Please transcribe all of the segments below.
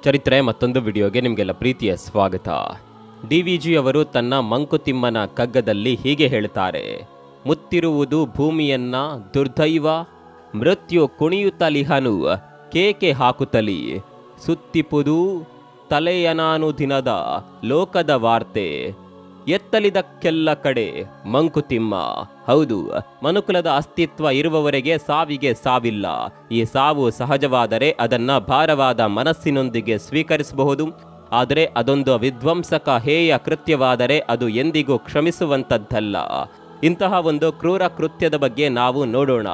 ಚರಿತ್ರೆ ಮತ್ತೊಂದು ವಿಡಿಯೋಗೆ ನಿಮಗೆಲ್ಲ ಪ್ರೀತಿಯ ಸ್ವಾಗತ. DVG ಅವರು ತನ್ನ ಮಂಕುತಿಮ್ಮನ ಕಗ್ಗದಲ್ಲಿ ಹೀಗೆ ಹೇಳ್ತಾರೆ: ಮುತ್ತಿರುವುದು ಭೂಮಿಯನ್ನ ದುರ್ದೈವ, ಮೃತ್ಯು ಕುಣಿಯುತ್ತಲಿಹನು ಕೇಕೆ ಹಾಕುತ್ತಲಿ, ಸುತ್ತಿಪುದು ತಲೆಯನಾನು ದಿನದ ಲೋಕದ ವಾರ್ತೆ, ಎತ್ತಲಿದಕ್ಕೆಲ್ಲ ಕಡೆ ಮಂಕುತಿಮ್ಮ. ಹೌದು, ಮನುಕುಲದ ಅಸ್ತಿತ್ವ ಇರುವವರೆಗೆ ಸಾವಿಗೆ ಸಾವಿಲ್ಲ. ಈ ಸಾವು ಸಹಜವಾದರೆ ಅದನ್ನ ಭಾರವಾದ ಮನಸ್ಸಿನೊಂದಿಗೆ ಸ್ವೀಕರಿಸಬಹುದು. ಆದರೆ ಅದೊಂದು ವಿಧ್ವಂಸಕ ಹೇಯ ಕೃತ್ಯವಾದರೆ ಅದು ಎಂದಿಗೂ ಕ್ಷಮಿಸುವಂಥದ್ದಲ್ಲ. ಇಂತಹ ಒಂದು ಕ್ರೂರ ಕೃತ್ಯದ ಬಗ್ಗೆ ನಾವು ನೋಡೋಣ.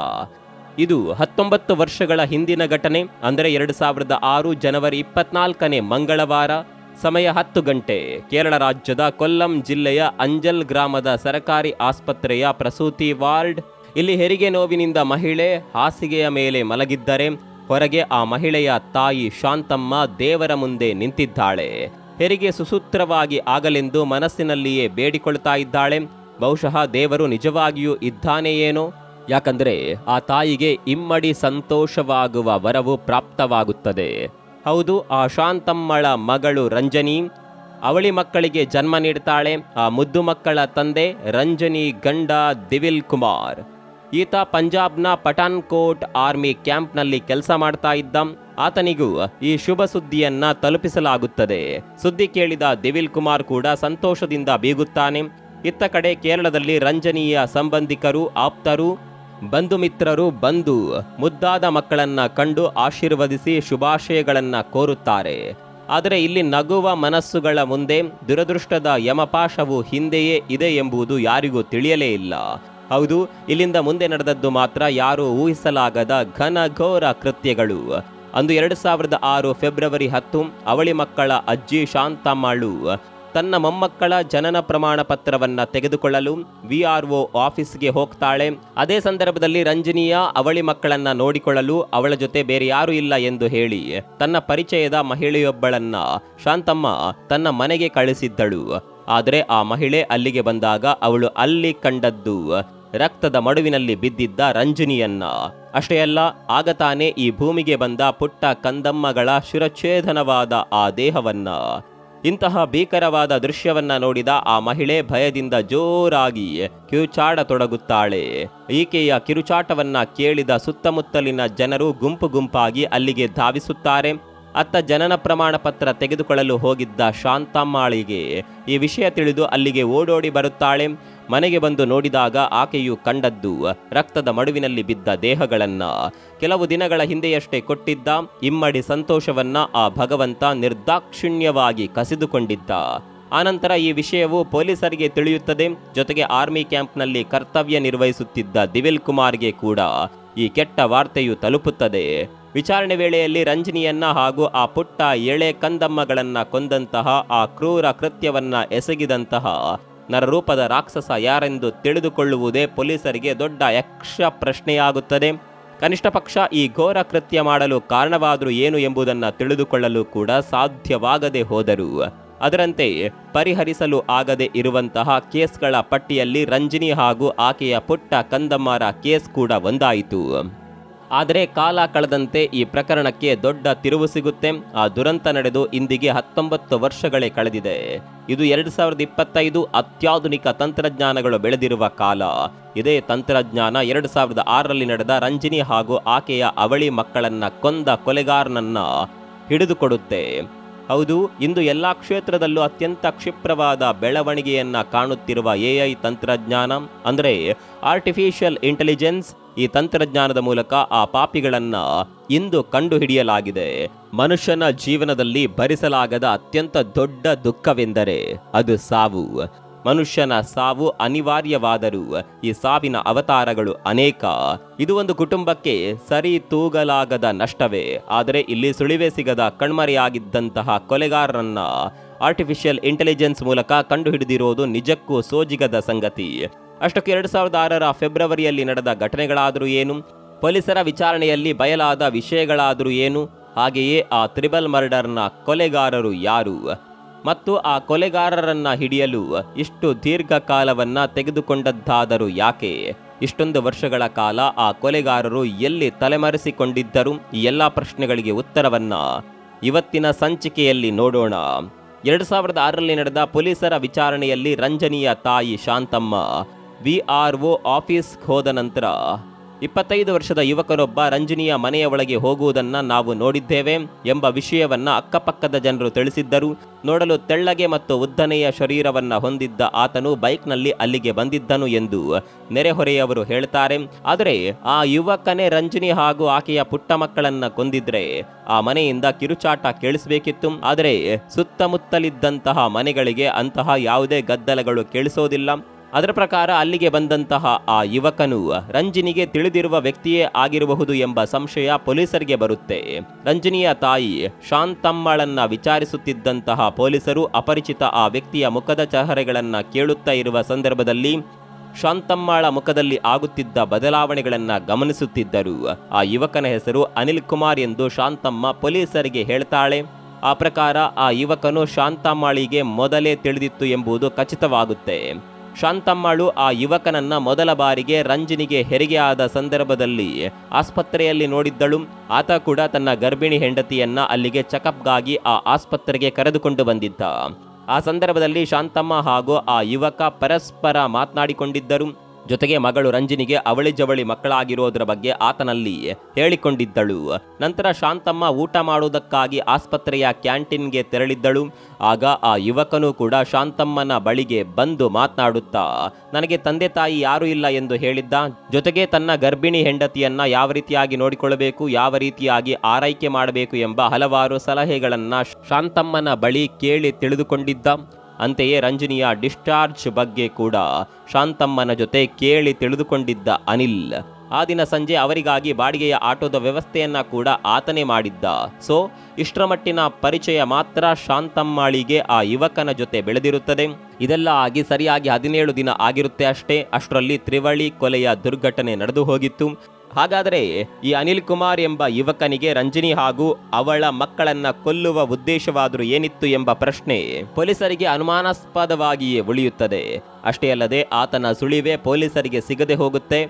ಇದು 19 ವರ್ಷಗಳ ಹಿಂದಿನ ಘಟನೆ. ಅಂದರೆ 2006 ಜನವರಿ 24 ಮಂಗಳವಾರ, ಸಮಯ 10 ಗಂಟೆ. ಕೇರಳ ರಾಜ್ಯದ ಕೊಲ್ಲಂ ಜಿಲ್ಲೆಯ ಅಂಜಲ್ ಗ್ರಾಮದ ಸರಕಾರಿ ಆಸ್ಪತ್ರೆಯ ಪ್ರಸೂತಿ ವಾರ್ಡ್. ಇಲ್ಲಿ ಹೆರಿಗೆ ನೋವಿನಿಂದ ಮಹಿಳೆ ಹಾಸಿಗೆಯ ಮೇಲೆ ಮಲಗಿದ್ದರೆ ಹೊರಗೆ ಆ ಮಹಿಳೆಯ ತಾಯಿ ಶಾಂತಮ್ಮ ದೇವರ ಮುಂದೆ ನಿಂತಿದ್ದಾಳೆ. ಹೆರಿಗೆ ಸುಸೂತ್ರವಾಗಿ ಆಗಲೆಂದು ಮನಸ್ಸಿನಲ್ಲಿಯೇ ಬೇಡಿಕೊಳ್ತಾ ಇದ್ದಾಳೆ. ಬಹುಶಃ ದೇವರು ನಿಜವಾಗಿಯೂ ಇದ್ದಾನೆಯೇನೋ. ಯಾಕಂದರೆ ಆ ತಾಯಿಗೆ ಇಮ್ಮಡಿ ಸಂತೋಷವಾಗುವ ವರವು ಪ್ರಾಪ್ತವಾಗುತ್ತದೆ. ಹೌದು, ಆ ಶಾಂತಮ್ಮಳ ಮಗಳು ರಂಜನಿ ಅವಳಿ ಮಕ್ಕಳಿಗೆ ಜನ್ಮ ನೀಡ್ತಾಳೆ. ಆ ಮುದ್ದು ಮಕ್ಕಳ ತಂದೆ ರಂಜನಿ ಗಂಡ ದಿವಿಲ್ ಕುಮಾರ್. ಈತ ಪಂಜಾಬ್ನ ಪಠಾನ್ಕೋಟ್ ಆರ್ಮಿ ಕ್ಯಾಂಪ್ನಲ್ಲಿ ಕೆಲಸ ಮಾಡ್ತಾ ಇದ್ದ. ಆತನಿಗೂ ಈ ಶುಭ ಸುದ್ದಿಯನ್ನ ತಲುಪಿಸಲಾಗುತ್ತದೆ. ಸುದ್ದಿ ಕೇಳಿದ ದಿವಿಲ್ ಕುಮಾರ್ ಕೂಡ ಸಂತೋಷದಿಂದ ಬೀಗುತ್ತಾನೆ. ಇತ್ತ ಕಡೆ ಕೇರಳದಲ್ಲಿ ರಂಜನಿಯ ಸಂಬಂಧಿಕರು, ಆಪ್ತರು, ಬಂಧು ಮಿತ್ರರು ಬಂದು ಮುದ್ದಾದ ಮಕ್ಕಳನ್ನ ಕಂಡು ಆಶೀರ್ವದಿಸಿ ಶುಭಾಶಯಗಳನ್ನ ಕೋರುತ್ತಾರೆ. ಆದರೆ ಇಲ್ಲಿ ನಗುವ ಮನಸ್ಸುಗಳ ಮುಂದೆ ದುರದೃಷ್ಟದ ಯಮಪಾಶವು ಹಿಂದೆಯೇ ಇದೆ ಎಂಬುದು ಯಾರಿಗೂ ತಿಳಿಯಲೇ ಇಲ್ಲ. ಹೌದು, ಇಲ್ಲಿಂದ ಮುಂದೆ ನಡೆದದ್ದು ಮಾತ್ರ ಯಾರೂ ಊಹಿಸಲಾಗದ ಘನಘೋರ ಕೃತ್ಯಗಳು. ಅಂದು 2006 ಫೆಬ್ರವರಿ 10 ಅವಳಿ ಮಕ್ಕಳ ಅಜ್ಜಿ ಶಾಂತಮ್ಮಳು ತನ್ನ ಮೊಮ್ಮಕ್ಕಳ ಜನನ ಪ್ರಮಾಣ ಪತ್ರವನ್ನ ತೆಗೆದುಕೊಳ್ಳಲು VRO ಆಫೀಸ್ಗೆ ಹೋಗ್ತಾಳೆ. ಅದೇ ಸಂದರ್ಭದಲ್ಲಿ ರಂಜನಿಯ ಅವಳಿ ಮಕ್ಕಳನ್ನ ನೋಡಿಕೊಳ್ಳಲು ಅವಳ ಜೊತೆ ಬೇರೆ ಯಾರೂ ಇಲ್ಲ ಎಂದು ಹೇಳಿ ತನ್ನ ಪರಿಚಯದ ಮಹಿಳೆಯೊಬ್ಬಳನ್ನ ಶಾಂತಮ್ಮ ತನ್ನ ಮನೆಗೆ ಕಳಿಸಿದ್ದಳು. ಆದರೆ ಆ ಮಹಿಳೆ ಅಲ್ಲಿಗೆ ಬಂದಾಗ ಅವಳು ಅಲ್ಲಿ ಕಂಡದ್ದು ರಕ್ತದ ಮಡುವಿನಲ್ಲಿ ಬಿದ್ದಿದ್ದ ರಂಜನಿಯನ್ನ. ಅಷ್ಟೇ ಅಲ್ಲ, ಆಗ ತಾನೇ ಈ ಭೂಮಿಗೆ ಬಂದ ಪುಟ್ಟ ಕಂದಮ್ಮಗಳ ಶಿರಚ್ಛೇದನವಾದ ಆ ದೇಹವನ್ನ. ಇಂತಹ ಭೀಕರವಾದ ದೃಶ್ಯವನ್ನ ನೋಡಿದ ಆ ಮಹಿಳೆ ಭಯದಿಂದ ಜೋರಾಗಿ ಕಿರುಚಾಡತೊಡಗುತ್ತಾಳೆ. ಈಕೆಯ ಕಿರುಚಾಟವನ್ನ ಕೇಳಿದ ಸುತ್ತಮುತ್ತಲಿನ ಜನರು ಗುಂಪು ಗುಂಪಾಗಿ ಅಲ್ಲಿಗೆ ಧಾವಿಸುತ್ತಾರೆ. ಅತ್ತ ಜನನ ಪ್ರಮಾಣ ಪತ್ರ ತೆಗೆದುಕೊಳ್ಳಲು ಹೋಗಿದ್ದ ಶಾಂತಮ್ಮಳಿಗೆ ಈ ವಿಷಯ ತಿಳಿದು ಅಲ್ಲಿಗೆ ಓಡೋಡಿ ಬರುತ್ತಾಳೆ. ಮನೆಗೆ ಬಂದು ನೋಡಿದಾಗ ಆಕೆಯು ಕಂಡದ್ದು ರಕ್ತದ ಮಡುವಿನಲ್ಲಿ ಬಿದ್ದ ದೇಹಗಳನ್ನ. ಕೆಲವು ದಿನಗಳ ಹಿಂದೆಯಷ್ಟೇ ಕೊಟ್ಟಿದ್ದ ಇಮ್ಮಡಿ ಸಂತೋಷವನ್ನ ಆ ಭಗವಂತ ನಿರ್ದಾಕ್ಷಿಣ್ಯವಾಗಿ ಕಸಿದುಕೊಂಡಿದ್ದ. ಆನಂತರ ಈ ವಿಷಯವು ಪೊಲೀಸರಿಗೆ ತಿಳಿಯುತ್ತದೆ. ಜೊತೆಗೆ ಆರ್ಮಿ ಕ್ಯಾಂಪ್ನಲ್ಲಿ ಕರ್ತವ್ಯ ನಿರ್ವಹಿಸುತ್ತಿದ್ದ ದಿವಿಲ್ ಕುಮಾರ್ಗೆ ಕೂಡ ಈ ಕೆಟ್ಟ ವಾರ್ತೆಯು ತಲುಪುತ್ತದೆ. ವಿಚಾರಣೆ ವೇಳೆಯಲ್ಲಿ ರಂಜನಿಯನ್ನ ಹಾಗೂ ಆ ಪುಟ್ಟ ಎಳೆ ಕಂದಮ್ಮಗಳನ್ನ ಕೊಂದಂತಹ, ಆ ಕ್ರೂರ ಕೃತ್ಯವನ್ನ ಎಸಗಿದಂತಹ ನರರೂಪದ ರಾಕ್ಷಸ ಯಾರೆಂದು ತಿಳಿದುಕೊಳ್ಳುವುದೇ ಪೊಲೀಸರಿಗೆ ದೊಡ್ಡ ಯಕ್ಷ ಪ್ರಶ್ನೆಯಾಗುತ್ತದೆ. ಕನಿಷ್ಠ ಪಕ್ಷ ಈ ಘೋರ ಕೃತ್ಯ ಮಾಡಲು ಕಾರಣವಾದರೂ ಏನು ಎಂಬುದನ್ನು ತಿಳಿದುಕೊಳ್ಳಲು ಕೂಡ ಸಾಧ್ಯವಾಗದೆ ಹೋದರು. ಅದರಂತೆ ಪರಿಹರಿಸಲು ಆಗದೆ ಇರುವಂತಹ ಕೇಸ್ಗಳ ಪಟ್ಟಿಯಲ್ಲಿ ರಂಜನಿ ಹಾಗೂ ಆಕೆಯ ಪುಟ್ಟ ಕಂದಮ್ಮರ ಕೇಸ್ ಕೂಡ ಒಂದಾಯಿತು. ಆದರೆ ಕಾಲ ಕಳೆದಂತೆ ಈ ಪ್ರಕರಣಕ್ಕೆ ದೊಡ್ಡ ತಿರುವು ಸಿಗುತ್ತೆ. ಆ ದುರಂತ ನಡೆದು ಇಂದಿಗೆ 19 ವರ್ಷಗಳೇ ಕಳೆದಿದೆ. ಇದು 2025 ಅತ್ಯಾಧುನಿಕ ತಂತ್ರಜ್ಞಾನಗಳು ಬೆಳೆದಿರುವ ಕಾಲ. ಇದೇ ತಂತ್ರಜ್ಞಾನ 2006ರಲ್ಲಿ ನಡೆದ ರಂಜನಿ ಹಾಗೂ ಆಕೆಯ ಅವಳಿ ಮಕ್ಕಳನ್ನ ಕೊಂದ ಕೊಲೆಗಾರನನ್ನ ಹಿಡಿದುಕೊಡುತ್ತೆ. ಹೌದು, ಇಂದು ಎಲ್ಲಾ ಕ್ಷೇತ್ರದಲ್ಲೂ ಅತ್ಯಂತ ಕ್ಷಿಪ್ರವಾದ ಬೆಳವಣಿಗೆಯನ್ನ ಕಾಣುತ್ತಿರುವ AI ತಂತ್ರಜ್ಞಾನ, ಅಂದರೆ ಆರ್ಟಿಫಿಷಿಯಲ್ ಇಂಟೆಲಿಜೆನ್ಸ್. ಈ ತಂತ್ರಜ್ಞಾನದ ಮೂಲಕ ಆ ಪಾಪಿಗಳನ್ನ ಇಂದು ಕಂಡುಹಿಡಿಯಲಾಗಿದೆ. ಮನುಷ್ಯನ ಜೀವನದಲ್ಲಿ ಭರಿಸಲಾಗದ ಅತ್ಯಂತ ದೊಡ್ಡ ದುಃಖವೆಂದರೆ ಅದು ಸಾವು. ಮನುಷ್ಯನ ಸಾವು ಅನಿವಾರ್ಯವಾದರೂ ಈ ಸಾವಿನ ಅವತಾರಗಳು ಅನೇಕ. ಇದು ಒಂದು ಕುಟುಂಬಕ್ಕೆ ಸರಿ ತೂಗಲಾಗದ ನಷ್ಟವೇ. ಆದರೆ ಇಲ್ಲಿ ಸುಳಿವೆ ಸಿಗದ ಕಣ್ಮರೆಯಾಗಿದ್ದಂತಹ ಕೊಲೆಗಾರರನ್ನ ಆರ್ಟಿಫಿಷಿಯಲ್ ಇಂಟೆಲಿಜೆನ್ಸ್ ಮೂಲಕ ಕಂಡುಹಿಡಿದಿರೋದು ನಿಜಕ್ಕೂ ಸೋಜಿಗದ ಸಂಗತಿ. ಅಷ್ಟಕ್ಕೆ 2006ರ ಫೆಬ್ರವರಿಯಲ್ಲಿ ನಡೆದ ಘಟನೆಗಳಾದರೂ ಏನು, ಪೊಲೀಸರ ವಿಚಾರಣೆಯಲ್ಲಿ ಬಯಲಾದ ವಿಷಯಗಳಾದರೂ ಏನು, ಹಾಗೆಯೇ ಆ ತ್ರಿಬಲ್ ಮರ್ಡರ್ನ ಕೊಲೆಗಾರರು ಯಾರು ಮತ್ತು ಆ ಕೊಲೆಗಾರರನ್ನ ಹಿಡಿಯಲು ಇಷ್ಟು ದೀರ್ಘಕಾಲವನ್ನ ತೆಗೆದುಕೊಂಡದ್ದಾದರೂ ಯಾಕೆ? ಇಷ್ಟೊಂದು ವರ್ಷಗಳ ಕಾಲ ಆ ಕೊಲೆಗಾರರು ಎಲ್ಲಿ ತಲೆಮರೆಸಿಕೊಂಡಿದ್ದರು? ಈ ಎಲ್ಲ ಪ್ರಶ್ನೆಗಳಿಗೆ ಉತ್ತರವನ್ನ ಇವತ್ತಿನ ಸಂಚಿಕೆಯಲ್ಲಿ ನೋಡೋಣ. 2006ರಲ್ಲಿ ನಡೆದ ಪೊಲೀಸರ ವಿಚಾರಣೆಯಲ್ಲಿ ರಂಜನಿಯ ತಾಯಿ ಶಾಂತಮ್ಮ VRO ಆಫೀಸ್ಗೆ ಹೋದ ನಂತರ 25 ವರ್ಷದ ಯುವಕನೊಬ್ಬ ರಂಜನಿಯ ಮನೆಯ ಒಳಗೆ ಹೋಗುವುದನ್ನು ನಾವು ನೋಡಿದ್ದೇವೆ ಎಂಬ ವಿಷಯವನ್ನು ಅಕ್ಕಪಕ್ಕದ ಜನರು ತಿಳಿಸಿದ್ದರು. ನೋಡಲು ತೆಳ್ಳಗೆ ಮತ್ತು ಉದ್ದನೆಯ ಶರೀರವನ್ನು ಹೊಂದಿದ್ದ ಆತನು ಬೈಕ್ನಲ್ಲಿ ಅಲ್ಲಿಗೆ ಬಂದಿದ್ದನು ಎಂದು ನೆರೆಹೊರೆಯವರು ಹೇಳ್ತಾರೆ. ಆದರೆ ಆ ಯುವಕನೇ ರಂಜನಿ ಹಾಗೂ ಆಕೆಯ ಪುಟ್ಟ ಮಕ್ಕಳನ್ನ ಕೊಂದಿದ್ರೆ ಆ ಮನೆಯಿಂದ ಕಿರುಚಾಟ ಕೇಳಿಸಬೇಕಿತ್ತು. ಆದರೆ ಸುತ್ತಮುತ್ತಲಿದ್ದಂತಹ ಮನೆಗಳಿಗೆ ಅಂತಹ ಯಾವುದೇ ಗದ್ದಲಗಳು ಕೇಳಿಸೋದಿಲ್ಲ. ಅದರ ಪ್ರಕಾರ ಅಲ್ಲಿಗೆ ಬಂದಂತಹ ಆ ಯುವಕನು ರಂಜನಿಗೆ ತಿಳಿದಿರುವ ವ್ಯಕ್ತಿಯೇ ಆಗಿರಬಹುದು ಎಂಬ ಸಂಶಯ ಪೊಲೀಸರಿಗೆ ಬರುತ್ತೆ. ರಂಜನಿಯ ತಾಯಿ ಶಾಂತಮ್ಮಳನ್ನ ವಿಚಾರಿಸುತ್ತಿದ್ದಂತಹ ಪೊಲೀಸರು ಅಪರಿಚಿತ ಆ ವ್ಯಕ್ತಿಯ ಮುಖದ ಚಹರೆಗಳನ್ನ ಕೇಳುತ್ತಾ ಇರುವ ಸಂದರ್ಭದಲ್ಲಿ ಶಾಂತಮ್ಮಳ ಮುಖದಲ್ಲಿ ಆಗುತ್ತಿದ್ದ ಬದಲಾವಣೆಗಳನ್ನ ಗಮನಿಸುತ್ತಿದ್ದರು. ಆ ಯುವಕನ ಹೆಸರು ಅನಿಲ್ ಕುಮಾರ್ ಎಂದು ಶಾಂತಮ್ಮ ಪೊಲೀಸರಿಗೆ ಹೇಳ್ತಾಳೆ. ಆ ಪ್ರಕಾರ ಆ ಯುವಕನು ಶಾಂತಮ್ಮಳಿಗೆ ಮೊದಲೇ ತಿಳಿದಿತ್ತು ಎಂಬುದು ಖಚಿತವಾಗುತ್ತೆ. ಶಾಂತಮ್ಮಳು ಆ ಯುವಕನನ್ನ ಮೊದಲ ಬಾರಿಗೆ ರಂಜನಿಗೆ ಹೆರಿಗೆ ಆದ ಸಂದರ್ಭದಲ್ಲಿ ಆಸ್ಪತ್ರೆಯಲ್ಲಿ ನೋಡಿದ್ದಳು. ಆತ ಕೂಡ ತನ್ನ ಗರ್ಭಿಣಿ ಹೆಂಡತಿಯನ್ನ ಅಲ್ಲಿಗೆ ಚೆಕಪ್ಗಾಗಿ ಆ ಆಸ್ಪತ್ರೆಗೆ ಕರೆದುಕೊಂಡು ಬಂದಿದ್ದ. ಆ ಸಂದರ್ಭದಲ್ಲಿ ಶಾಂತಮ್ಮ ಹಾಗೂ ಆ ಯುವಕ ಪರಸ್ಪರ ಮಾತನಾಡಿಕೊಂಡಿದ್ದರು. ಜೊತೆಗೆ ಮಗಳು ರಂಜನಿಗೆ ಅವಳಿ ಜವಳಿ ಮಕ್ಕಳಾಗಿರೋದ್ರ ಬಗ್ಗೆ ಆತನಲ್ಲಿ ಹೇಳಿಕೊಂಡಿದ್ದಳು. ನಂತರ ಶಾಂತಮ್ಮ ಊಟ ಮಾಡುವುದಕ್ಕಾಗಿ ಆಸ್ಪತ್ರೆಯ ಕ್ಯಾಂಟೀನ್ಗೆ ತೆರಳಿದ್ದಳು. ಆಗ ಆ ಯುವಕನು ಕೂಡ ಶಾಂತಮ್ಮನ ಬಳಿಗೆ ಬಂದು ಮಾತನಾಡುತ್ತಾ ನನಗೆ ತಂದೆ ತಾಯಿ ಯಾರೂ ಇಲ್ಲ ಎಂದು ಹೇಳಿದ್ದ. ಜೊತೆಗೆ ತನ್ನ ಗರ್ಭಿಣಿ ಹೆಂಡತಿಯನ್ನ ಯಾವ ರೀತಿಯಾಗಿ ನೋಡಿಕೊಳ್ಳಬೇಕು, ಯಾವ ರೀತಿಯಾಗಿ ಆರೈಕೆ ಮಾಡಬೇಕು ಎಂಬ ಹಲವಾರು ಸಲಹೆಗಳನ್ನ ಶಾಂತಮ್ಮನ ಬಳಿ ಕೇಳಿ ತಿಳಿದುಕೊಂಡಿದ್ದ. ಅಂತೆಯೇ ರಂಜನಿಯ ಡಿಸ್ಚಾರ್ಜ್ ಬಗ್ಗೆ ಕೂಡ ಶಾಂತಮ್ಮನ ಜೊತೆ ಕೇಳಿ ತಿಳಿದುಕೊಂಡಿದ್ದ ಅನಿಲ್ ಆ ದಿನ ಸಂಜೆ ಅವರಿಗಾಗಿ ಬಾಡಿಗೆಯ ಆಟೋದ ವ್ಯವಸ್ಥೆಯನ್ನ ಕೂಡ ಆತನೇ ಮಾಡಿದ್ದ. ಸೊ ಇಷ್ಟರ ಮಟ್ಟಿನ ಪರಿಚಯ ಮಾತ್ರ ಶಾಂತಮ್ಮಳಿಗೆ ಆ ಯುವಕನ ಜೊತೆ ಬೆಳೆದಿರುತ್ತದೆ. ಇದೆಲ್ಲ ಆಗಿ ಸರಿಯಾಗಿ 17 ದಿನ ಆಗಿರುತ್ತೆ ಅಷ್ಟೇ. ಅಷ್ಟರಲ್ಲಿ ತ್ರಿವಳಿ ಕೊಲೆಯ ದುರ್ಘಟನೆ ನಡೆದು ಹೋಗಿತ್ತು. ಹಾಗಾದರೆ ಈ ಅನಿಲ್ ಕುಮಾರ್ ಎಂಬ ಯುವಕನಿಗೆ ರಂಜನಿ ಹಾಗೂ ಅವಳ ಮಕ್ಕಳನ್ನ ಕೊಲ್ಲುವ ಉದ್ದೇಶವಾದರೂ ಏನಿತ್ತು ಎಂಬ ಪ್ರಶ್ನೆ ಪೊಲೀಸರಿಗೆ ಅನುಮಾನಾಸ್ಪದವಾಗಿಯೇ ಉಳಿಯುತ್ತದೆ. ಅಷ್ಟೇ ಅಲ್ಲದೆ ಆತನ ಸುಳಿವೆ ಪೊಲೀಸರಿಗೆ ಸಿಗದೆ ಹೋಗುತ್ತೆ.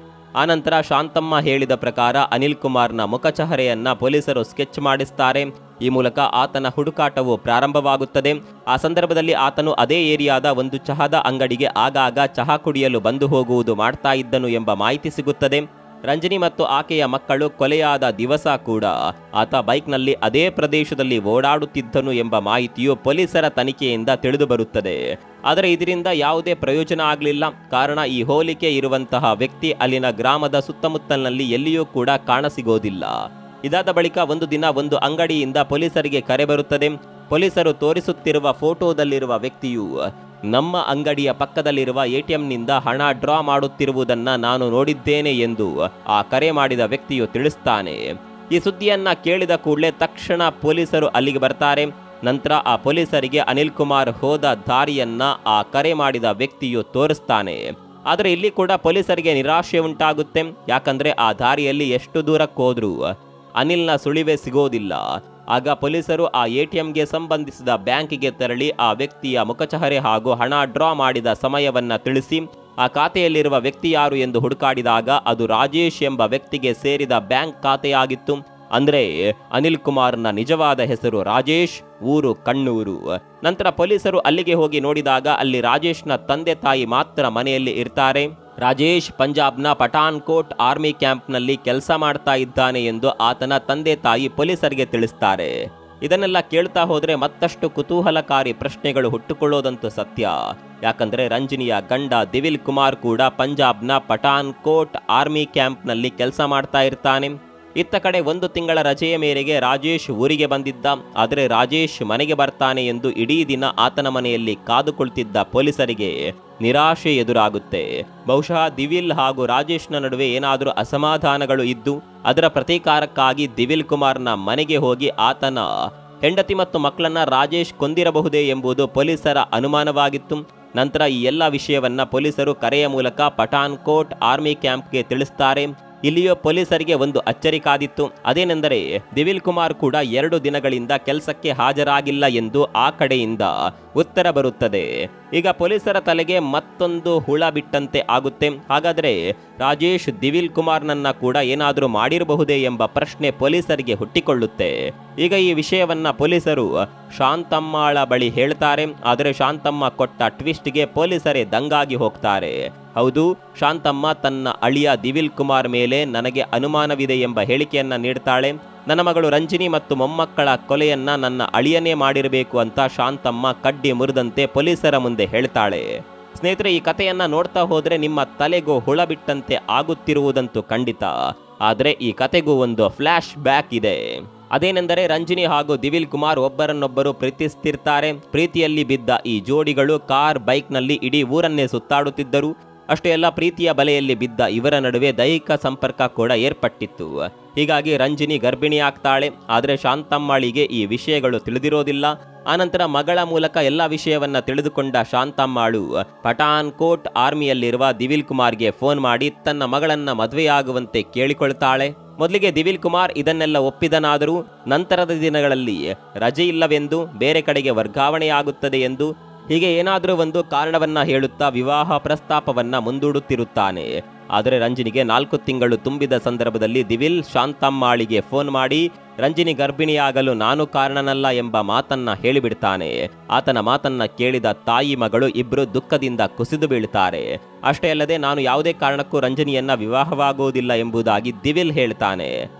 ಆನಂತರ ಶಾಂತಮ್ಮ ಹೇಳಿದ ಪ್ರಕಾರ ಅನಿಲ್ ಕುಮಾರ್ನ ಮುಖಚಹರೆಯನ್ನ ಪೊಲೀಸರು ಸ್ಕೆಚ್ ಮಾಡಿಸ್ತಾರೆ. ಈ ಮೂಲಕ ಆತನ ಹುಡುಕಾಟವು ಪ್ರಾರಂಭವಾಗುತ್ತದೆ. ಆ ಸಂದರ್ಭದಲ್ಲಿ ಆತನು ಅದೇ ಏರಿಯಾದ ಒಂದು ಚಹಾದ ಅಂಗಡಿಗೆ ಆಗಾಗ ಚಹಾ ಕುಡಿಯಲು ಬಂದು ಹೋಗುವುದು ಮಾಡ್ತಾ ಇದ್ದನು ಎಂಬ ಮಾಹಿತಿ ಸಿಗುತ್ತದೆ. ರಂಜನಿ ಮತ್ತು ಆಕೆಯ ಮಕ್ಕಳು ಕೊಲೆಯಾದ ದಿವಸ ಕೂಡ ಆತ ಬೈಕ್ನಲ್ಲಿ ಅದೇ ಪ್ರದೇಶದಲ್ಲಿ ಓಡಾಡುತ್ತಿದ್ದನು ಎಂಬ ಮಾಹಿತಿಯು ಪೊಲೀಸರ ತನಿಖೆಯಿಂದ ತಿಳಿದು ಬರುತ್ತದೆ. ಆದರೆ ಇದರಿಂದ ಯಾವುದೇ ಪ್ರಯೋಜನ ಆಗಲಿಲ್ಲ. ಕಾರಣ ಈ ಹೋಲಿಕೆ ಇರುವಂತಹ ವ್ಯಕ್ತಿ ಅಲ್ಲಿನ ಗ್ರಾಮದ ಸುತ್ತಮುತ್ತಲಿನಲ್ಲಿ ಎಲ್ಲಿಯೂ ಕೂಡ ಕಾಣಸಿಗೋದಿಲ್ಲ. ಇದಾದ ಬಳಿಕ ಒಂದು ದಿನ ಒಂದು ಅಂಗಡಿಯಿಂದ ಪೊಲೀಸರಿಗೆ ಕರೆ ಬರುತ್ತದೆ. ಪೊಲೀಸರು ತೋರಿಸುತ್ತಿರುವ ಫೋಟೋದಲ್ಲಿರುವ ವ್ಯಕ್ತಿಯು ನಮ್ಮ ಅಂಗಡಿಯ ಪಕ್ಕದಲ್ಲಿರುವ ATMನಿಂದ ಹಣ ಡ್ರಾ ಮಾಡುತ್ತಿರುವುದನ್ನು ನಾನು ನೋಡಿದ್ದೇನೆ ಎಂದು ಆ ಕರೆ ಮಾಡಿದ ವ್ಯಕ್ತಿಯು ತಿಳಿಸ್ತಾನೆ. ಈ ಸುದ್ದಿಯನ್ನ ಕೇಳಿದ ಕೂಡಲೇ ತಕ್ಷಣ ಪೊಲೀಸರು ಅಲ್ಲಿಗೆ ಬರ್ತಾರೆ. ನಂತರ ಆ ಪೊಲೀಸರಿಗೆ ಅನಿಲ್ ಕುಮಾರ್ ಹೋದ ದಾರಿಯನ್ನ ಆ ಕರೆ ಮಾಡಿದ ವ್ಯಕ್ತಿಯು ತೋರಿಸ್ತಾನೆ. ಆದರೆ ಇಲ್ಲಿ ಕೂಡ ಪೊಲೀಸರಿಗೆ ನಿರಾಶೆ ಉಂಟಾಗುತ್ತೆ. ಯಾಕಂದ್ರೆ ಆ ದಾರಿಯಲ್ಲಿ ಎಷ್ಟು ದೂರಕ್ಕೆ ಹೋದ್ರೂ ಅನಿಲ್ನ ಸುಳಿವೆ ಸಿಗೋದಿಲ್ಲ. ಆಗ ಪೊಲೀಸರು ಆ ATMಗೆ ಸಂಬಂಧಿಸಿದ ಬ್ಯಾಂಕಿಗೆ ತೆರಳಿ ಆ ವ್ಯಕ್ತಿಯ ಮುಖಚಹರೆ ಹಾಗೂ ಹಣ ಡ್ರಾ ಮಾಡಿದ ಸಮಯವನ್ನ ತಿಳಿಸಿ ಆ ಖಾತೆಯಲ್ಲಿರುವ ವ್ಯಕ್ತಿ ಯಾರು ಎಂದು ಹುಡುಕಾಡಿದಾಗ ಅದು ರಾಜೇಶ್ ಎಂಬ ವ್ಯಕ್ತಿಗೆ ಸೇರಿದ ಬ್ಯಾಂಕ್ ಖಾತೆಯಾಗಿತ್ತು. ಅಂದ್ರೆ ಅನಿಲ್ ಕುಮಾರ್ನ ನಿಜವಾದ ಹೆಸರು ರಾಜೇಶ್, ಊರು ಕಣ್ಣೂರು. ನಂತರ ಪೊಲೀಸರು ಅಲ್ಲಿಗೆ ಹೋಗಿ ನೋಡಿದಾಗ ಅಲ್ಲಿ ರಾಜೇಶ್ನ ತಂದೆ ತಾಯಿ ಮಾತ್ರ ಮನೆಯಲ್ಲಿ ಇರ್ತಾರೆ. ರಾಜೇಶ್ ಪಂಜಾಬ್ನ ಪಠಾನ್ಕೋಟ್ ಆರ್ಮಿ ಕ್ಯಾಂಪ್ನಲ್ಲಿ ಕೆಲಸ ಮಾಡ್ತಾ ಇದ್ದಾನೆ ಎಂದು ಆತನ ತಂದೆ ತಾಯಿ ಪೊಲೀಸರಿಗೆ ತಿಳಿಸ್ತಾರೆ. ಇದನ್ನೆಲ್ಲ ಕೇಳ್ತಾ ಹೋದ್ರೆ ಮತ್ತಷ್ಟು ಕುತೂಹಲಕಾರಿ ಪ್ರಶ್ನೆಗಳು ಹುಟ್ಟುಕೊಳ್ಳೋದಂತೂ ಸತ್ಯ. ಯಾಕಂದ್ರೆ ರಂಜನಿಯ ಗಂಡ ದಿವಿಲ್ ಕುಮಾರ್ ಕೂಡ ಪಂಜಾಬ್ನ ಪಠಾನ್ಕೋಟ್ ಆರ್ಮಿ ಕ್ಯಾಂಪ್ನಲ್ಲಿ ಕೆಲಸ ಮಾಡ್ತಾ ಇರ್ತಾನೆ. ಇತ್ತ ಕಡೆ 1 ತಿಂಗಳ ರಜೆಯ ಮೇರೆಗೆ ರಾಜೇಶ್ ಊರಿಗೆ ಬಂದಿದ್ದ. ಆದರೆ ರಾಜೇಶ್ ಮನೆಗೆ ಬರ್ತಾನೆ ಎಂದು ಇಡೀ ದಿನ ಆತನ ಮನೆಯಲ್ಲಿ ಕಾದು ಕುಳಿತಿದ್ದ ಪೊಲೀಸರಿಗೆ ನಿರಾಶೆ ಎದುರಾಗುತ್ತೆ. ಬಹುಶಃ ದಿವಿಲ್ ಹಾಗೂ ರಾಜೇಶ್ನ ನಡುವೆ ಏನಾದರೂ ಅಸಮಾಧಾನಗಳು ಇದ್ದು ಅದರ ಪ್ರತೀಕಾರಕ್ಕಾಗಿ ದಿವಿಲ್ ಕುಮಾರ್ನ ಮನೆಗೆ ಹೋಗಿ ಆತನ ಹೆಂಡತಿ ಮತ್ತು ಮಕ್ಕಳನ್ನ ರಾಜೇಶ್ ಕೊಂದಿರಬಹುದೇ ಎಂಬುದು ಪೊಲೀಸರ ಅನುಮಾನವಾಗಿತ್ತು. ನಂತರ ಈ ಎಲ್ಲ ವಿಷಯವನ್ನ ಪೊಲೀಸರು ಕರೆಯ ಮೂಲಕ ಪಠಾನ್ಕೋಟ್ ಆರ್ಮಿ ಕ್ಯಾಂಪ್ಗೆ ತಿಳಿಸ್ತಾರೆ. ಇಲ್ಲಿಯೂ ಪೊಲೀಸರಿಗೆ ಒಂದು ಅಚ್ಚರಿ ಕಾದಿತ್ತು. ಅದೇನೆಂದರೆ ದಿವಿಲ್ ಕುಮಾರ್ ಕೂಡ 2 ದಿನಗಳಿಂದ ಕೆಲಸಕ್ಕೆ ಹಾಜರಾಗಿಲ್ಲ ಎಂದು ಆ ಕಡೆಯಿಂದ ಉತ್ತರ ಬರುತ್ತದೆ. ಈಗ ಪೊಲೀಸರ ತಲೆಗೆ ಮತ್ತೊಂದು ಹುಳ ಬಿಟ್ಟಂತೆ ಆಗುತ್ತೆ. ಹಾಗಾದರೆ ರಾಜೇಶ್ ದಿವಿಲ್ ಕುಮಾರ್ನನ್ನ ಕೂಡ ಏನಾದರೂ ಮಾಡಿರಬಹುದೇ ಎಂಬ ಪ್ರಶ್ನೆ ಪೊಲೀಸರಿಗೆ ಹುಟ್ಟಿಕೊಳ್ಳುತ್ತೆ. ಈಗ ಈ ವಿಷಯವನ್ನ ಪೊಲೀಸರು ಶಾಂತಮ್ಮಾಳ ಬಳಿ ಹೇಳ್ತಾರೆ. ಆದರೆ ಶಾಂತಮ್ಮ ಕೊಟ್ಟ ಟ್ವಿಸ್ಟ್ಗೆ ಪೊಲೀಸರೇ ದಂಗಾಗಿ ಹೋಗ್ತಾರೆ. ಹೌದು, ಶಾಂತಮ್ಮ ತನ್ನ ಅಳಿಯ ದಿವಿಲ್ ಕುಮಾರ್ ಮೇಲೆ ನನಗೆ ಅನುಮಾನವಿದೆ ಎಂಬ ಹೇಳಿಕೆಯನ್ನ ನೀಡ್ತಾಳೆ. ನನ್ನ ಮಗಳು ರಂಜಿನಿ ಮತ್ತು ಮೊಮ್ಮಕ್ಕಳ ಕೊಲೆಯನ್ನ ನನ್ನ ಅಳಿಯನೇ ಮಾಡಿರಬೇಕು ಅಂತ ಶಾಂತಮ್ಮ ಕಡ್ಡಿ ಮುರಿದಂತೆ ಪೊಲೀಸರ ಮುಂದೆ ಹೇಳ್ತಾಳೆ. ಸ್ನೇಹಿತರೆ, ಈ ಕಥೆಯನ್ನ ನೋಡ್ತಾ ಹೋದ್ರೆ ನಿಮ್ಮ ತಲೆಗೂ ಹುಳ ಬಿಟ್ಟಂತೆ ಆಗುತ್ತಿರುವುದಂತೂ ಖಂಡಿತ. ಆದರೆ ಈ ಕತೆಗೂ ಒಂದು ಫ್ಲಾಶ್ ಬ್ಯಾಕ್ ಇದೆ. ಅದೇನೆಂದರೆ ರಂಜಿನಿ ಹಾಗೂ ದಿವಿಲ್ ಕುಮಾರ್ ಒಬ್ಬರನ್ನೊಬ್ಬರು ಪ್ರೀತಿಸ್ತಿರ್ತಾರೆ. ಪ್ರೀತಿಯಲ್ಲಿ ಬಿದ್ದ ಈ ಜೋಡಿಗಳು ಕಾರ್ ಬೈಕ್ನಲ್ಲಿ ಇಡೀ ಊರನ್ನೇ ಸುತ್ತಾಡುತ್ತಿದ್ದರು. ಅಷ್ಟೇ ಅಲ್ಲ, ಪ್ರೀತಿಯ ಬಲೆಯಲ್ಲಿ ಬಿದ್ದ ಇವರ ನಡುವೆ ದೈಹಿಕ ಸಂಪರ್ಕ ಕೂಡ ಏರ್ಪಟ್ಟಿತ್ತು. ಹೀಗಾಗಿ ರಂಜಿನಿ ಗರ್ಭಿಣಿ ಆಗ್ತಾಳೆ. ಆದರೆ ಶಾಂತಮ್ಮಾಳಿಗೆ ಈ ವಿಷಯಗಳು ತಿಳಿದಿರೋದಿಲ್ಲ. ಆನಂತರ ಮಗಳ ಮೂಲಕ ಎಲ್ಲ ವಿಷಯವನ್ನ ತಿಳಿದುಕೊಂಡ ಶಾಂತಮ್ಮಾಳು ಪಠಾನ್ಕೋಟ್ ಆರ್ಮಿಯಲ್ಲಿರುವ ದಿವಿಲ್ ಕುಮಾರ್ಗೆ ಫೋನ್ ಮಾಡಿ ತನ್ನ ಮಗಳನ್ನ ಮದುವೆಯಾಗುವಂತೆ ಕೇಳಿಕೊಳ್ತಾಳೆ. ಮೊದಲಿಗೆ ದಿವಿಲ್ ಕುಮಾರ್ ಇದನ್ನೆಲ್ಲ ಒಪ್ಪಿದನಾದರೂ ನಂತರದ ದಿನಗಳಲ್ಲಿ ರಜೆ ಇಲ್ಲವೆಂದು, ಬೇರೆ ಕಡೆಗೆ ವರ್ಗಾವಣೆಯಾಗುತ್ತದೆ ಎಂದು, ಹೀಗೆ ಏನಾದರೂ ಒಂದು ಕಾರಣವನ್ನ ಹೇಳುತ್ತಾ ವಿವಾಹ ಪ್ರಸ್ತಾಪವನ್ನ ಮುಂದೂಡುತ್ತಿರುತ್ತಾನೆ. ಆದರೆ ರಂಜಿನಿಗೆ 4 ತಿಂಗಳು ತುಂಬಿದ ಸಂದರ್ಭದಲ್ಲಿ ದಿವಿಲ್ ಶಾಂತಮ್ಮಾಳಿಗೆ ಫೋನ್ ಮಾಡಿ ರಂಜಿನಿ ಗರ್ಭಿಣಿಯಾಗಲು ನಾನು ಕಾರಣನಲ್ಲ ಎಂಬ ಮಾತನ್ನ ಹೇಳಿಬಿಡ್ತಾನೆ. ಆತನ ಮಾತನ್ನ ಕೇಳಿದ ತಾಯಿ ಮಗಳು ಇಬ್ರು ದುಃಖದಿಂದ ಕುಸಿದು ಬೀಳ್ತಾರೆ. ಅಷ್ಟೇ ಅಲ್ಲದೆ ನಾನು ಯಾವುದೇ ಕಾರಣಕ್ಕೂ ರಂಜನಿಯನ್ನ ವಿವಾಹವಾಗುವುದಿಲ್ಲ ಎಂಬುದಾಗಿ ದಿವಿಲ್ ಹೇಳ್ತಾನೆ.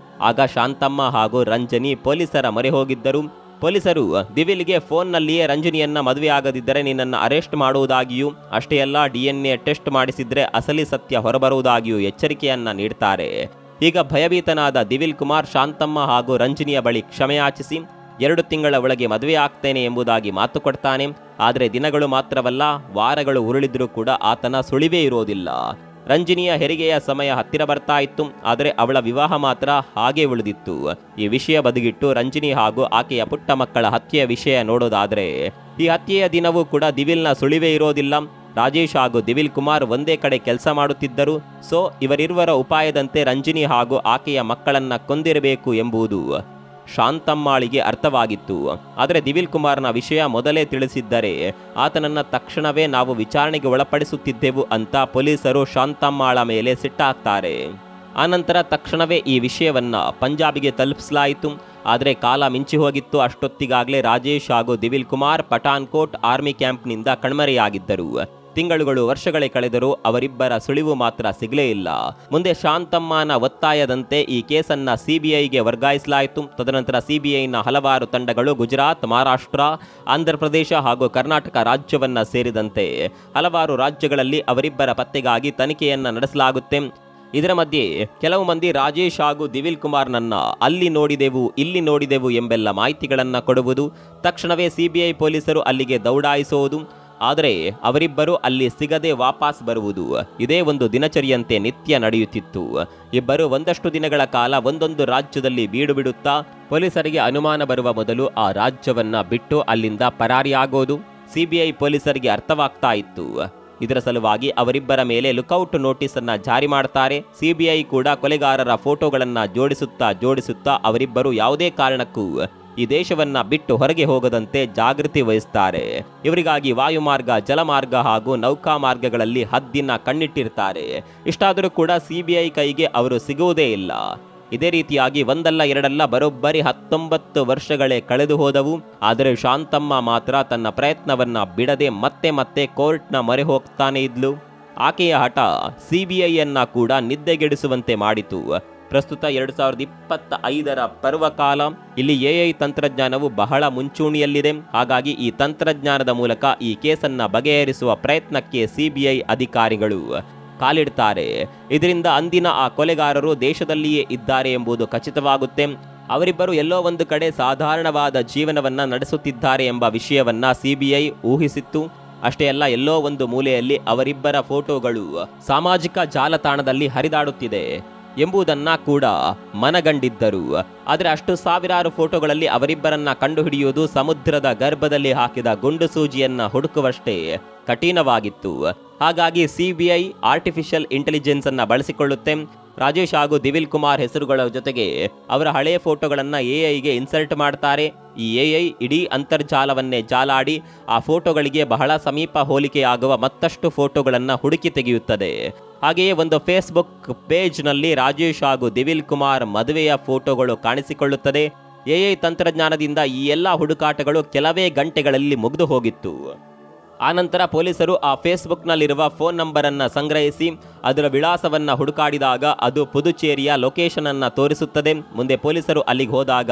ಆಗ ಶಾಂತಮ್ಮ ಹಾಗೂ ರಂಜನಿ ಪೊಲೀಸರ ಮೊರೆ ಹೋಗಿದ್ದರು. ಪೊಲೀಸರು ದಿವಿಲ್ಗೆ ಫೋನ್ನಲ್ಲಿಯೇ ರಂಜಿನಿಯನ್ನ ಮದುವೆಯಾಗದಿದ್ದರೆ ನಿನ್ನನ್ನು ಅರೆಸ್ಟ್ ಮಾಡುವುದಾಗಿಯೂ, ಅಷ್ಟೇ ಅಲ್ಲ DNA ಟೆಸ್ಟ್ ಮಾಡಿಸಿದ್ರೆ ಅಸಲಿ ಸತ್ಯ ಹೊರಬರುವುದಾಗಿಯೂ ಎಚ್ಚರಿಕೆಯನ್ನ ನೀಡ್ತಾರೆ. ಈಗ ಭಯಭೀತನಾದ ದಿವಿಲ್ ಕುಮಾರ್ ಶಾಂತಮ್ಮ ಹಾಗೂ ರಂಜಿನಿಯ ಬಳಿ ಕ್ಷಮೆಯಾಚಿಸಿ 2 ತಿಂಗಳ ಒಳಗೆ ಮದುವೆ ಆಗ್ತೇನೆ ಎಂಬುದಾಗಿ ಮಾತು ಕೊಡ್ತಾನೆ. ಆದರೆ ದಿನಗಳು ಮಾತ್ರವಲ್ಲ, ವಾರಗಳು ಉರುಳಿದ್ರೂ ಕೂಡ ಆತನ ಸುಳಿವೇ ಇರೋದಿಲ್ಲ. ರಂಜಿನಿಯ ಹೆರಿಗೆಯ ಸಮಯ ಹತ್ತಿರ ಬರ್ತಾ ಇತ್ತು. ಆದರೆ ಅವಳ ವಿವಾಹ ಮಾತ್ರ ಹಾಗೆ ಉಳಿದಿತ್ತು. ಈ ವಿಷಯ ಬದಿಗಿಟ್ಟು ರಂಜಿನಿ ಹಾಗೂ ಆಕೆಯ ಪುಟ್ಟ ಮಕ್ಕಳ ಹತ್ಯೆಯ ವಿಷಯ ನೋಡೋದಾದ್ರೆ ಈ ಹತ್ಯೆಯ ದಿನವೂ ಕೂಡ ದಿವಿಲ್ನ ಸುಳಿವೇ ಇರೋದಿಲ್ಲ. ರಾಜೇಶ್ ಹಾಗೂ ದಿವಿಲ್ ಕುಮಾರ್ ಒಂದೇ ಕಡೆ ಕೆಲಸ ಮಾಡುತ್ತಿದ್ದರು. ಸೊ ಇವರಿರುವರ ಉಪಾಯದಂತೆ ರಂಜಿನಿ ಹಾಗೂ ಆಕೆಯ ಮಕ್ಕಳನ್ನ ಕೊಂದಿರಬೇಕು ಎಂಬುದು ಶಾಂತಮ್ಮಾಳಿಗೆ ಅರ್ಥವಾಗಿತ್ತು. ಆದರೆ ದಿವಿಲ್ ಕುಮಾರ್ನ ವಿಷಯ ಮೊದಲೇ ತಿಳಿಸಿದ್ದರೆ ಆತನನ್ನ ತಕ್ಷಣವೇ ನಾವು ವಿಚಾರಣೆಗೆ ಒಳಪಡಿಸುತ್ತಿದ್ದೆವು ಅಂತ ಪೊಲೀಸರು ಶಾಂತಮ್ಮಾಳ ಮೇಲೆ ಸಿಟ್ಟಾಗ್ತಾರೆ. ಆನಂತರ ತಕ್ಷಣವೇ ಈ ವಿಷಯವನ್ನ ಪಂಜಾಬಿಗೆ ತಲುಪಿಸಲಾಯಿತು. ಆದರೆ ಕಾಲ ಮಿಂಚಿ ಹೋಗಿತ್ತು. ಅಷ್ಟೊತ್ತಿಗಾಗಲೇ ರಾಜೇಶ್ ಹಾಗೂ ದಿವಿಲ್ ಕುಮಾರ್ ಪಠಾನ್ಕೋಟ್ ಆರ್ಮಿ ಕ್ಯಾಂಪ್ನಿಂದ ಕಣ್ಮರೆಯಾಗಿದ್ದರು. ತಿಂಗಳುಗಳು ವರ್ಷಗಳೇ ಕಳೆದರೂ ಅವರಿಬ್ಬರ ಸುಳಿವು ಮಾತ್ರ ಸಿಗಲೇ ಇಲ್ಲ. ಮುಂದೆ ಶಾಂತಮ್ಮನ ಒತ್ತಾಯದಂತೆ ಈ ಕೇಸನ್ನ CBIಗೆ ವರ್ಗಾಯಿಸಲಾಯಿತು. ತದನಂತರ CBIನ ಹಲವಾರು ತಂಡಗಳು ಗುಜರಾತ್, ಮಹಾರಾಷ್ಟ್ರ, ಆಂಧ್ರಪ್ರದೇಶ ಹಾಗೂ ಕರ್ನಾಟಕ ರಾಜ್ಯವನ್ನ ಸೇರಿದಂತೆ ಹಲವಾರು ರಾಜ್ಯಗಳಲ್ಲಿ ಅವರಿಬ್ಬರ ಪತ್ತೆಗಾಗಿ ತನಿಖೆಯನ್ನ ನಡೆಸಲಾಗುತ್ತೆ. ಇದರ ಮಧ್ಯೆ ಕೆಲವು ಮಂದಿ ರಾಜೇಶ್ ಹಾಗೂ ದಿವಿಲ್ ಕುಮಾರ್ನನ್ನ ಅಲ್ಲಿ ನೋಡಿದೆವು, ಇಲ್ಲಿ ನೋಡಿದೆವು ಎಂಬೆಲ್ಲ ಮಾಹಿತಿಗಳನ್ನ ಕೊಡುವುದು. ತಕ್ಷಣವೇ CBI ಪೊಲೀಸರು ಅಲ್ಲಿಗೆ ದೌಡಾಯಿಸುವುದು. ಆದರೆ ಅವರಿಬ್ಬರು ಅಲ್ಲಿ ಸಿಗದೆ ವಾಪಸ್ ಬರುವುದು ಇದೇ ಒಂದು ದಿನಚರಿಯಂತೆ ನಿತ್ಯ ನಡೆಯುತ್ತಿತ್ತು. ಇಬ್ಬರು ಒಂದಷ್ಟು ದಿನಗಳ ಕಾಲ ಒಂದೊಂದು ರಾಜ್ಯದಲ್ಲಿ ಬೀಡು ಬಿಡುತ್ತಾ ಪೊಲೀಸರಿಗೆ ಅನುಮಾನ ಬರುವ ಮೊದಲು ಆ ರಾಜ್ಯವನ್ನ ಬಿಟ್ಟು ಅಲ್ಲಿಂದ ಪರಾರಿಯಾಗೋದು CBI ಪೊಲೀಸರಿಗೆ ಅರ್ಥವಾಗ್ತಾ ಇತ್ತು. ಇದರ ಸಲುವಾಗಿ ಅವರಿಬ್ಬರ ಮೇಲೆ ಲುಕೌಟ್ ನೋಟಿಸ್ ಅನ್ನ ಜಾರಿ ಮಾಡ್ತಾರೆ. CBI ಕೂಡ ಕೊಲೆಗಾರರ ಫೋಟೋಗಳನ್ನ ಜೋಡಿಸುತ್ತಾ ಅವರಿಬ್ಬರು ಯಾವುದೇ ಕಾರಣಕ್ಕೂ ಈ ದೇಶವನ್ನ ಬಿಟ್ಟು ಹೊರಗೆ ಹೋಗದಂತೆ ಜಾಗೃತಿ ವಹಿಸ್ತಾರೆ. ಇವರಿಗಾಗಿ ವಾಯುಮಾರ್ಗ, ಜಲಮಾರ್ಗ ಹಾಗೂ ನೌಕಾ ಮಾರ್ಗಗಳಲ್ಲಿ ಹದ್ದಿನ ಕಣ್ಣಿಟ್ಟಿರ್ತಾರೆ. ಇಷ್ಟಾದರೂ ಕೂಡ CBI ಕೈಗೆ ಅವರು ಸಿಗುವುದೇ ಇಲ್ಲ. ಇದೇ ರೀತಿಯಾಗಿ ಒಂದಲ್ಲ ಎರಡಲ್ಲ ಬರೋಬ್ಬರಿ 19 ವರ್ಷಗಳೇ ಕಳೆದು ಹೋದವು. ಆದರೆ ಶಾಂತಮ್ಮ ಮಾತ್ರ ತನ್ನ ಪ್ರಯತ್ನವನ್ನ ಬಿಡದೆ ಮತ್ತೆ ಕೋರ್ಟ್ನ ಮೊರೆ ಹೋಗ್ತಾನೆ ಇದ್ಲು. ಆಕೆಯ ಹಠ CBIಯನ್ನ ಕೂಡ ನಿದ್ದೆಗೆಡಿಸುವಂತೆ ಮಾಡಿತು. ಪ್ರಸ್ತುತ 2025ರ ಪರ್ವಕಾಲ. ಇಲ್ಲಿ AI ತಂತ್ರಜ್ಞಾನವು ಬಹಳ ಮುಂಚೂಣಿಯಲ್ಲಿದೆ. ಹಾಗಾಗಿ ಈ ತಂತ್ರಜ್ಞಾನದ ಮೂಲಕ ಈ ಕೇಸನ್ನ ಬಗೆಹರಿಸುವ ಪ್ರಯತ್ನಕ್ಕೆ CBI ಅಧಿಕಾರಿಗಳು ಕಾಲಿಡ್ತಾರೆ. ಇದರಿಂದ ಅಂದಿನ ಆ ಕೊಲೆಗಾರರು ದೇಶದಲ್ಲಿಯೇ ಇದ್ದಾರೆ ಎಂಬುದು ಖಚಿತವಾಗುತ್ತೆ. ಅವರಿಬ್ಬರು ಎಲ್ಲೋ ಒಂದು ಕಡೆ ಸಾಧಾರಣವಾದ ಜೀವನವನ್ನ ನಡೆಸುತ್ತಿದ್ದಾರೆ ಎಂಬ ವಿಷಯವನ್ನ CBI ಊಹಿಸಿತ್ತು. ಅಷ್ಟೇ ಅಲ್ಲ, ಎಲ್ಲೋ ಒಂದು ಮೂಲೆಯಲ್ಲಿ ಅವರಿಬ್ಬರ ಫೋಟೋಗಳು ಸಾಮಾಜಿಕ ಜಾಲತಾಣದಲ್ಲಿ ಹರಿದಾಡುತ್ತಿದೆ ಎಂಬುದನ್ನ ಕೂಡ ಮನಗಂಡಿದ್ದರು. ಆದರೆ ಅಷ್ಟು ಸಾವಿರಾರು ಫೋಟೋಗಳಲ್ಲಿ ಅವರಿಬ್ಬರನ್ನ ಕಂಡುಹಿಡಿಯುವುದು ಸಮುದ್ರದ ಗರ್ಭದಲ್ಲಿ ಹಾಕಿದ ಗುಂಡು ಸೂಜಿಯನ್ನ ಹುಡುಕುವಷ್ಟೇ ಕಠಿಣವಾಗಿತ್ತು. ಹಾಗಾಗಿ CBI ಆರ್ಟಿಫಿಷಿಯಲ್ ಇಂಟೆಲಿಜೆನ್ಸ್ ಅನ್ನ ಬಳಸಿಕೊಳ್ಳುತ್ತೆ. ರಾಜೇಶ್ ಹಾಗೂ ದಿವಿಲ್ ಕುಮಾರ್ ಹೆಸರುಗಳ ಜೊತೆಗೆ ಅವರ ಹಳೆಯ ಫೋಟೋಗಳನ್ನು ಎಐಗೆ ಇನ್ಸರ್ಟ್ ಮಾಡ್ತಾರೆ. ಈ ಎಐ ಇಡೀ ಅಂತರ್ಜಾಲವನ್ನೇ ಜಾಲಾಡಿ ಆ ಫೋಟೋಗಳಿಗೆ ಬಹಳ ಸಮೀಪ ಹೋಲಿಕೆಯಾಗುವ ಮತ್ತಷ್ಟು ಫೋಟೋಗಳನ್ನು ಹುಡುಕಿ ತೆಗೆಯುತ್ತದೆ. ಹಾಗೆಯೇ ಒಂದು ಫೇಸ್ಬುಕ್ ಪೇಜ್ನಲ್ಲಿ ರಾಜೇಶ್ ಹಾಗೂ ದಿವಿಲ್ ಕುಮಾರ್ ಮದುವೆಯ ಫೋಟೋಗಳು ಕಾಣಿಸಿಕೊಳ್ಳುತ್ತದೆ. ಎಐ ತಂತ್ರಜ್ಞಾನದಿಂದ ಈ ಎಲ್ಲ ಹುಡುಕಾಟಗಳು ಕೆಲವೇ ಗಂಟೆಗಳಲ್ಲಿ ಮುಗಿದು ಹೋಗಿತ್ತು. ಆನಂತರ ಪೊಲೀಸರು ಆ ಫೇಸ್ಬುಕ್ನಲ್ಲಿರುವ ಫೋನ್ ನಂಬರನ್ನು ಸಂಗ್ರಹಿಸಿ ಅದರ ವಿಳಾಸವನ್ನು ಹುಡುಕಾಡಿದಾಗ ಅದು ಪುದುಚೇರಿಯ ಲೊಕೇಶನನ್ನು ತೋರಿಸುತ್ತದೆ. ಮುಂದೆ ಪೊಲೀಸರು ಅಲ್ಲಿಗೆ ಹೋದಾಗ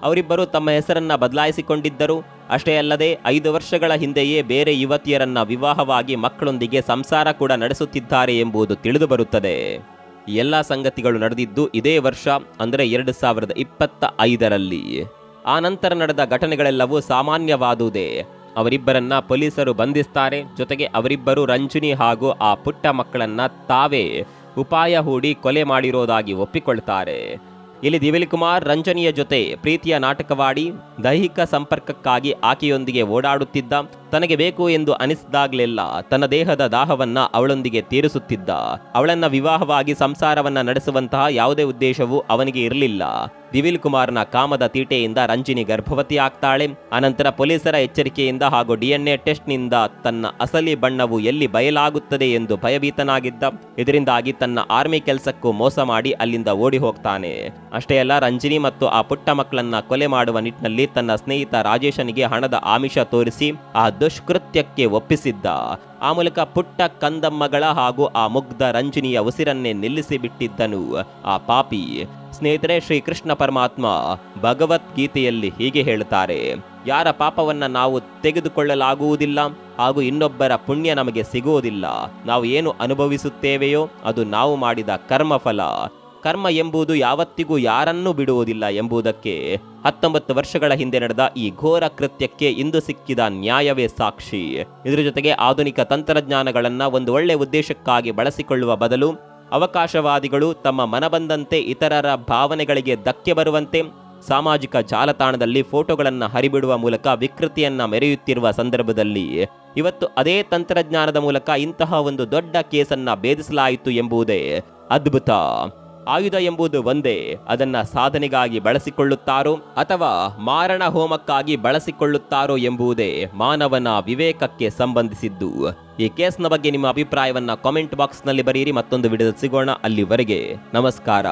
ಅವರಿಬ್ಬರು ತಮ್ಮ ಹೆಸರನ್ನು ಬದಲಾಯಿಸಿಕೊಂಡಿದ್ದರು. ಅಷ್ಟೇ ಅಲ್ಲದೆ 5 ವರ್ಷಗಳ ಹಿಂದೆಯೇ ಬೇರೆ ಯುವತಿಯರನ್ನ ವಿವಾಹವಾಗಿ ಮಕ್ಕಳೊಂದಿಗೆ ಸಂಸಾರ ಕೂಡ ನಡೆಸುತ್ತಿದ್ದಾರೆ ಎಂಬುದು ತಿಳಿದು ಬರುತ್ತದೆ. ಎಲ್ಲ ಸಂಗತಿಗಳು ನಡೆದಿದ್ದು ಇದೇ ವರ್ಷ, ಅಂದರೆ 2025ರಲ್ಲಿ. ಆ ನಂತರ ನಡೆದ ಘಟನೆಗಳೆಲ್ಲವೂ ಸಾಮಾನ್ಯವಾದುದೇ. ಅವರಿಬ್ಬರನ್ನ ಪೊಲೀಸರು ಬಂಧಿಸ್ತಾರೆ. ಜೊತೆಗೆ ಅವರಿಬ್ಬರು ರಂಜನಿ ಹಾಗೂ ಆ ಪುಟ್ಟ ಮಕ್ಕಳನ್ನ ತಾವೇ ಉಪಾಯ ಹೂಡಿ ಕೊಲೆ ಮಾಡಿರೋದಾಗಿ ಒಪ್ಪಿಕೊಳ್ತಾರೆ. ಇಲ್ಲಿ ದಿವಿಲ್ ಕುಮಾರ್ ರಂಜನಿಯ ಜೊತೆ ಪ್ರೀತಿಯ ನಾಟಕವಾಡಿ ದೈಹಿಕ ಸಂಪರ್ಕಕ್ಕಾಗಿ ಆಕೆಯೊಂದಿಗೆ ಓಡಾಡುತ್ತಿದ್ದ. ತನಗೆ ಬೇಕು ಎಂದು ಅನಿಸಿದಾಗಲೆಲ್ಲ ತನ್ನ ದೇಹದ ದಾಹವನ್ನ ಅವಳೊಂದಿಗೆ ತೀರಿಸುತ್ತಿದ್ದ. ಅವಳನ್ನ ವಿವಾಹವಾಗಿ ಸಂಸಾರವನ್ನ ನಡೆಸುವಂತಹ ಯಾವುದೇ ಉದ್ದೇಶವೂ ಅವನಿಗೆ ಇರಲಿಲ್ಲ. ದಿವಿಲ್ ಕುಮಾರ್ನ ಕಾಮದ ತೀಟೆಯಿಂದ ರಂಜಿನಿ ಗರ್ಭವತಿ ಆಗ್ತಾಳೆ. ಅನಂತರ ಪೊಲೀಸರ ಎಚ್ಚರಿಕೆಯಿಂದ ಹಾಗೂ DNA ಟೆಸ್ಟ್ನಿಂದ ತನ್ನ ಅಸಲಿ ಬಣ್ಣವು ಎಲ್ಲಿ ಬಯಲಾಗುತ್ತದೆ ಎಂದು ಭಯಭೀತನಾಗಿದ್ದ. ಇದರಿಂದಾಗಿ ತನ್ನ ಆರ್ಮಿ ಕೆಲಸಕ್ಕೂ ಮೋಸ ಮಾಡಿ ಅಲ್ಲಿಂದ ಓಡಿ ಹೋಗ್ತಾನೆ. ಅಷ್ಟೇ ಅಲ್ಲ, ರಂಜಿನಿ ಮತ್ತು ಆ ಪುಟ್ಟ ಮಕ್ಕಳನ್ನ ಕೊಲೆ ಮಾಡುವ ನಿಟ್ಟಿನಲ್ಲಿ ತನ್ನ ಸ್ನೇಹಿತ ರಾಜೇಶನಿಗೆ ಹಣದ ಆಮಿಷ ತೋರಿಸಿ ಆ ದುಷ್ಕೃತ್ಯಕ್ಕೆ ಒಪ್ಪಿಸಿದ್ದ. ಆ ಮೂಲಕ ಪುಟ್ಟ ಕಂದಮ್ಮಗಳ ಹಾಗೂ ಆ ಮುಗ್ಧ ರಂಜಿನಿಯ ಉಸಿರನ್ನೇ ನಿಲ್ಲಿಸಿ ಬಿಟ್ಟಿದ್ದನು ಆ ಪಾಪಿ. ಸ್ನೇಹಿತರೆ, ಶ್ರೀಕೃಷ್ಣ ಪರಮಾತ್ಮ ಭಗವದ್ಗೀತೆಯಲ್ಲಿ ಹೀಗೆ ಹೇಳುತ್ತಾರೆ, ಯಾರ ಪಾಪವನ್ನ ನಾವು ತೆಗೆದುಕೊಳ್ಳಲಾಗುವುದಿಲ್ಲ ಹಾಗೂ ಇನ್ನೊಬ್ಬರ ಪುಣ್ಯ ನಮಗೆ ಸಿಗುವುದಿಲ್ಲ. ನಾವು ಏನು ಅನುಭವಿಸುತ್ತೇವೆಯೋ ಅದು ನಾವು ಮಾಡಿದ ಕರ್ಮಫಲ. ಕರ್ಮ ಎಂಬುದು ಯಾವತ್ತಿಗೂ ಯಾರನ್ನೂ ಬಿಡುವುದಿಲ್ಲ ಎಂಬುದಕ್ಕೆ 19 ವರ್ಷಗಳ ಹಿಂದೆ ನಡೆದ ಈ ಘೋರ ಕೃತ್ಯಕ್ಕೆ ಇಂದು ಸಿಕ್ಕಿದ ನ್ಯಾಯವೇ ಸಾಕ್ಷಿ. ಇದರ ಜೊತೆಗೆ ಆಧುನಿಕ ತಂತ್ರಜ್ಞಾನಗಳನ್ನು ಒಂದು ಒಳ್ಳೆ ಉದ್ದೇಶಕ್ಕಾಗಿ ಬಳಸಿಕೊಳ್ಳುವ ಬದಲು ಅವಕಾಶವಾದಿಗಳು ತಮ್ಮ ಮನಬಂದಂತೆ ಇತರರ ಭಾವನೆಗಳಿಗೆ ಧಕ್ಕೆ ಬರುವಂತೆ ಸಾಮಾಜಿಕ ಜಾಲತಾಣದಲ್ಲಿ ಫೋಟೋಗಳನ್ನು ಹರಿಬಿಡುವ ಮೂಲಕ ವಿಕೃತಿಯನ್ನ ಮೆರೆಯುತ್ತಿರುವ ಸಂದರ್ಭದಲ್ಲಿ ಇವತ್ತು ಅದೇ ತಂತ್ರಜ್ಞಾನದ ಮೂಲಕ ಇಂತಹ ಒಂದು ದೊಡ್ಡ ಕೇಸನ್ನ ಭೇದಿಸಲಾಯಿತು ಎಂಬುದೇ ಅದ್ಭುತ. ಆಯುಧ ಎಂಬುದು ಒಂದೇ, ಅದನ್ನ ಸಾಧನೆಗಾಗಿ ಬಳಸಿಕೊಳ್ಳುತ್ತಾರೋ ಅಥವಾ ಮಾರಣ ಹೋಮಕ್ಕಾಗಿ ಬಳಸಿಕೊಳ್ಳುತ್ತಾರೋ ಎಂಬುದೇ ಮಾನವನ ವಿವೇಕಕ್ಕೆ ಸಂಬಂಧಿಸಿದ್ದು. ಈ ಕೇಸ್ನ ಬಗ್ಗೆ ನಿಮ್ಮ ಅಭಿಪ್ರಾಯವನ್ನ ಕಾಮೆಂಟ್ ಬಾಕ್ಸ್ನಲ್ಲಿ ಬರೆಯಿರಿ. ಮತ್ತೊಂದು ವಿಡಿಯೋದಲ್ಲಿ ಸಿಗೋಣ. ಅಲ್ಲಿವರೆಗೆ ನಮಸ್ಕಾರ.